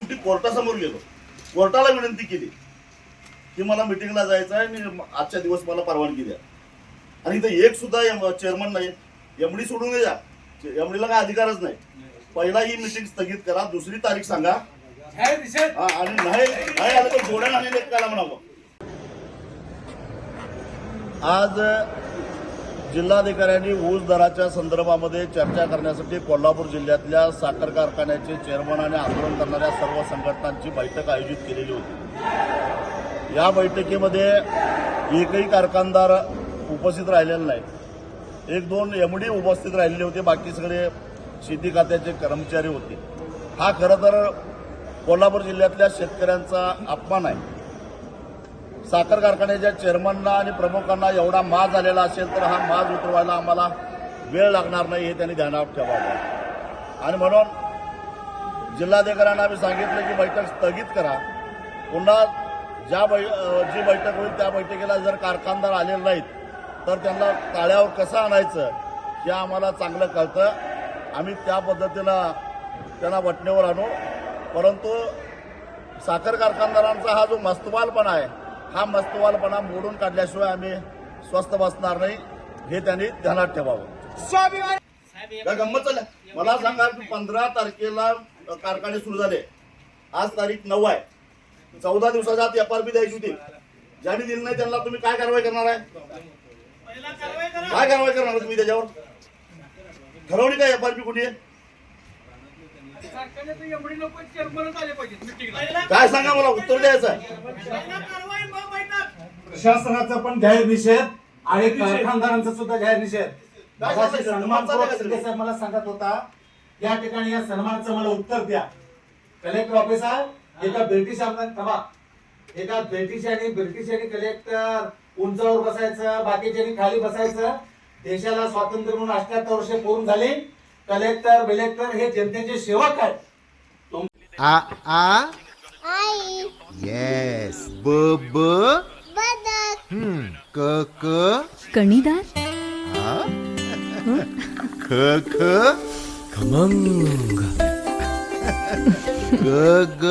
मी कोर्टासमोर गेलो, कोर्टाला विनंती केली की मला मिटिंगला जायचं आहे आणि आजच्या दिवस मला परवानगी द्या. आणि इथं एक सुद्धा चेअरमन नाही. एमडी सोडून द्या, एमडीला काय अधिकारच नाही. पहिला ही मिटिंग स्थगित करा, दुसरी तारीख सांगा आणि नाही आलं तर जोड्या नाही लेखायला म्हणावं. आज जिल्हाधिकाऱ्यांनी ऊस दराच्या संदर्भामध्ये चर्चा करण्यासाठी कोल्हापूर जिल्ह्यातल्या साखर कारखान्याचे चेअरमन आणि आंदोलन करणाऱ्या सर्व संघटनांची बैठक आयोजित केलेली होती. या बैठकीमध्ये एकही कारखानदार उपस्थित राहिलेला नाही. एक दोन एमडी उपस्थित राहिलेले होते, बाकी सगळे शेती खात्याचे कर्मचारी होते. हा खरं तर कोल्हापूर जिल्ह्यातल्या शेतकऱ्यांचा अपमान आहे. साखर कारखान्याच्या चेअरमनना आणि प्रमुखांना एवढा माज आलेला असेल तर हा माज उतरवायला आम्हाला वेळ लागणार नाही हे त्यांनी ध्यानात ठेवावं. आणि म्हणून जिल्हाधिकाऱ्यांना आम्ही सांगितलं की बैठक स्थगित करा. पुन्हा जी बैठक होईल त्या बैठकीला जर कारखानदार आलेले नाहीत तर त्यांना ताळ्यावर कसं आणायचं हे आम्हाला चांगलं कळतं. आम्ही त्या पद्धतीनं त्यांना वटणीवर आणू. परंतु साखर कारखानदारांचा हा जो मस्तवालपणा आहे, हा मस्तवालपणा मोडून काढल्याशिवाय आम्ही स्वस्थ बसणार नाही हे त्यांनी ध्यानात ठेवावं. काय गंमत चाललं, मला सांगा की 15 तारखेला कारखाने सुरू झाले, आज तारीख 9 आहे. 14 दिवसाच्या आत FRP द्यायची होती. ज्यांनी दिली नाही त्यांना तुम्ही काय कारवाई करणार आहे? काय कारवाई करणार तुम्ही त्याच्यावर? ठरवली काय FRP कुठे? काय सांगा मला, उत्तर द्यायचं आहे. प्रशासनाचा पण जाहीर निषेध आणि कारखानदारांचा सुद्धा जाहीर निषेध. मला सांगत होता या ठिकाणी या सन्मानाचं मला उत्तर द्या. कलेक्टर ऑफिसर एका ब्रिटिशांनी कलेक्टर उंचावर बसायचं, बाकीच्यांनी खाली बसायचं. देशाला स्वातंत्र्य म्हणून 78 वर्षे पूर्ण झाली. कलेक्टर बिलेक्टर हे जनतेचे सेवक आहेत. आई येस ब ब बदक क क कणीदार ख ख खमंग ग ग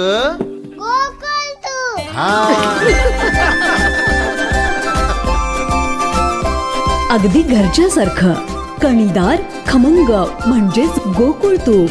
गोकुळ तू हा. अगदी घरच्यासारखं. कणीदार खमंग म्हणजेच गोकुळ तूप.